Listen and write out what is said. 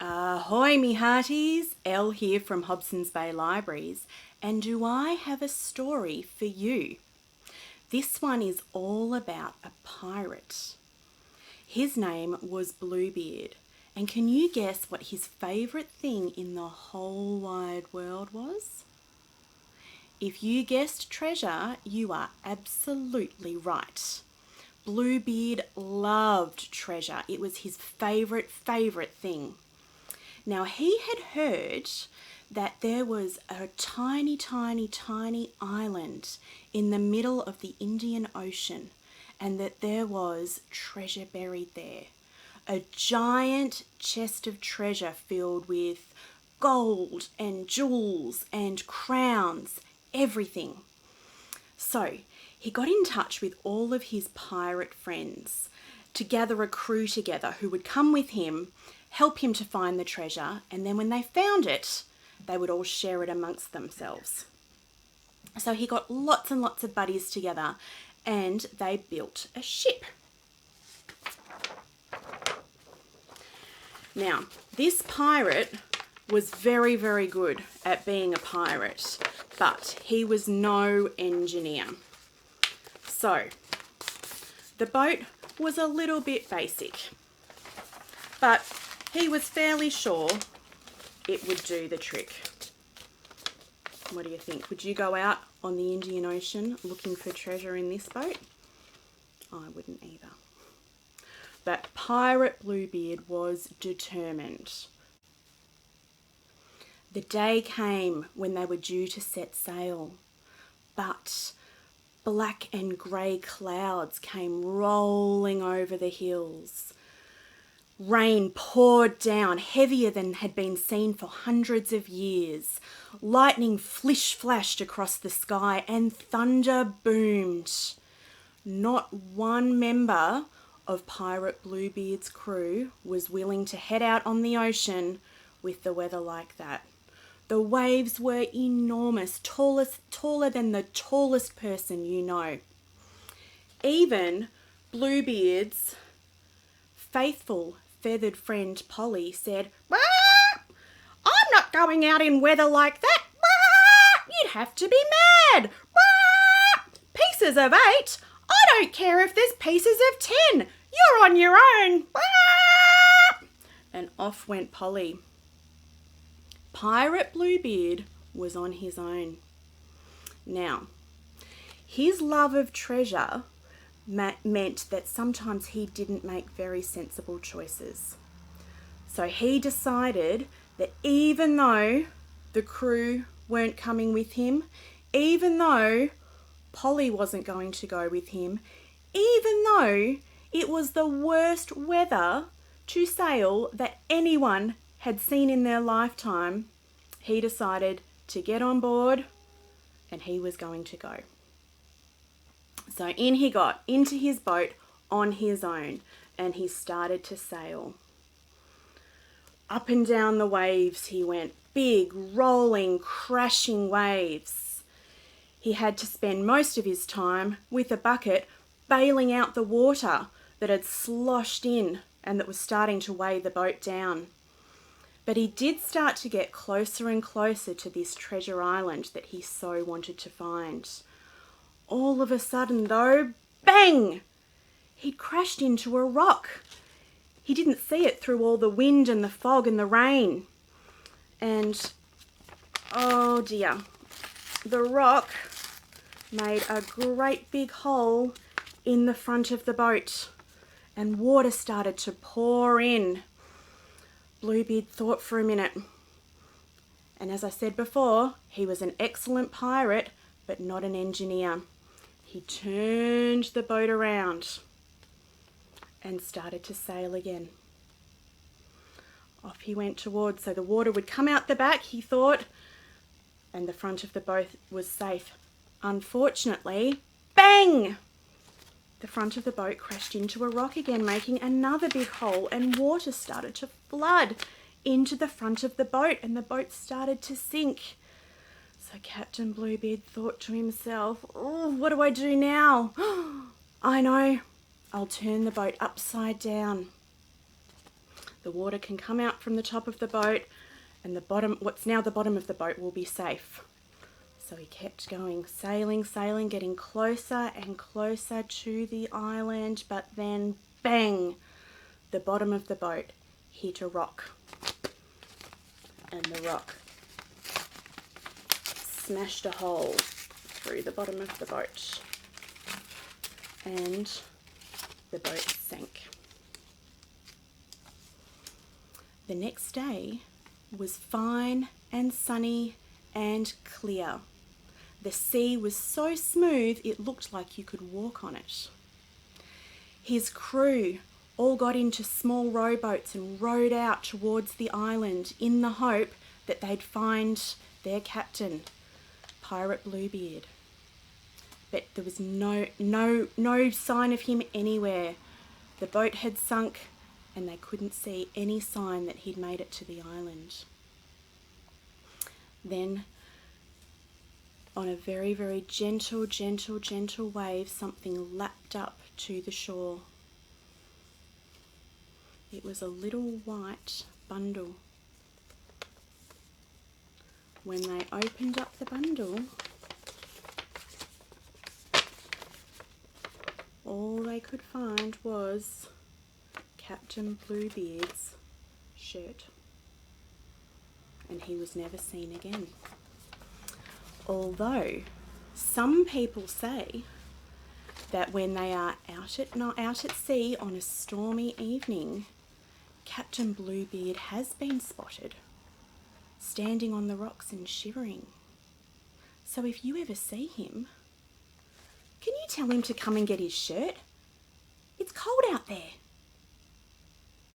Ahoy me hearties, Elle here from Hobsons Bay Libraries, and do I have a story for you? This one is all about a pirate. His name was Bluebeard, and can you guess what his favourite thing in the whole wide world was? If you guessed treasure, you are absolutely right. Bluebeard loved treasure. It was his favourite thing. Now he had heard that there was a tiny island in the middle of the Indian Ocean, and that there was treasure buried there. A giant chest of treasure filled with gold and jewels and crowns, everything. So he got in touch with all of his pirate friends to gather a crew together who would come with him, help him to find the treasure, and then when they found it, they would all share it amongst themselves. So he got lots and lots of buddies together and they built a ship. Now, this pirate was very good at being a pirate, but he was no engineer. So, the boat was a little bit basic, but he was fairly sure it would do the trick. What do you think? Would you go out on the Indian Ocean looking for treasure in this boat? I wouldn't either. But Pirate Bluebeard was determined. The day came when they were due to set sail, but black and grey clouds came rolling over the hills. Rain poured down, heavier than had been seen for hundreds of years. Lightning flashed across the sky and thunder boomed. Not one member of Pirate Bluebeard's crew was willing to head out on the ocean with the weather like that. The waves were enormous, taller than the tallest person you know. Even Bluebeard's faithful feathered friend Polly said, "I'm not going out in weather like that. You'd have to be mad. Pieces of 8? I don't care if there's pieces of 10. You're on your own." And off went Polly. Pirate Bluebeard was on his own. Now, his love of treasure meant that sometimes he didn't make very sensible choices. So he decided that even though the crew weren't coming with him, even though Polly wasn't going to go with him, even though it was the worst weather to sail that anyone had seen in their lifetime, he decided to get on board and he was going to go. So in he got into his boat on his own and he started to sail. Up and down the waves he went, big, rolling, crashing waves. He had to spend most of his time with a bucket bailing out the water that had sloshed in and that was starting to weigh the boat down. But he did start to get closer and closer to this treasure island that he so wanted to find. All of a sudden though, bang! He'd crashed into a rock. He didn't see it through all the wind and the fog and the rain. And, oh dear, the rock made a great big hole in the front of the boat and water started to pour in. Bluebeard thought for a minute. And as I said before, he was an excellent pirate, but not an engineer. He turned the boat around and started to sail again. Off he went towards, so the water would come out the back, he thought, and the front of the boat was safe. Unfortunately, bang! The front of the boat crashed into a rock again, making another big hole, and water started to flood into the front of the boat, and the boat started to sink. So Captain Bluebeard thought to himself, "Oh, what do I do now? I know, I'll turn the boat upside down." The water can come out from the top of the boat, and what's now the bottom of the boat will be safe. So he kept going, sailing, sailing, getting closer and closer to the island, but then bang, the bottom of the boat hit a rock, and the rock smashed a hole through the bottom of the boat, and the boat sank. The next day was fine and sunny and clear. The sea was so smooth it looked like you could walk on it. His crew all got into small rowboats and rowed out towards the island in the hope that they'd find their captain, Pirate Bluebeard. But there was no sign of him anywhere. The boat had sunk and they couldn't see any sign that he'd made it to the island. Then, on a very, very gentle wave, something lapped up to the shore. It was a little white bundle. When they opened up the bundle, all they could find was Captain Bluebeard's shirt, and he was never seen again. Although some people say that when they are out at sea on a stormy evening, Captain Bluebeard has been spotted standing on the rocks and shivering. So if you ever see him, can you tell him to come and get his shirt? It's cold out there.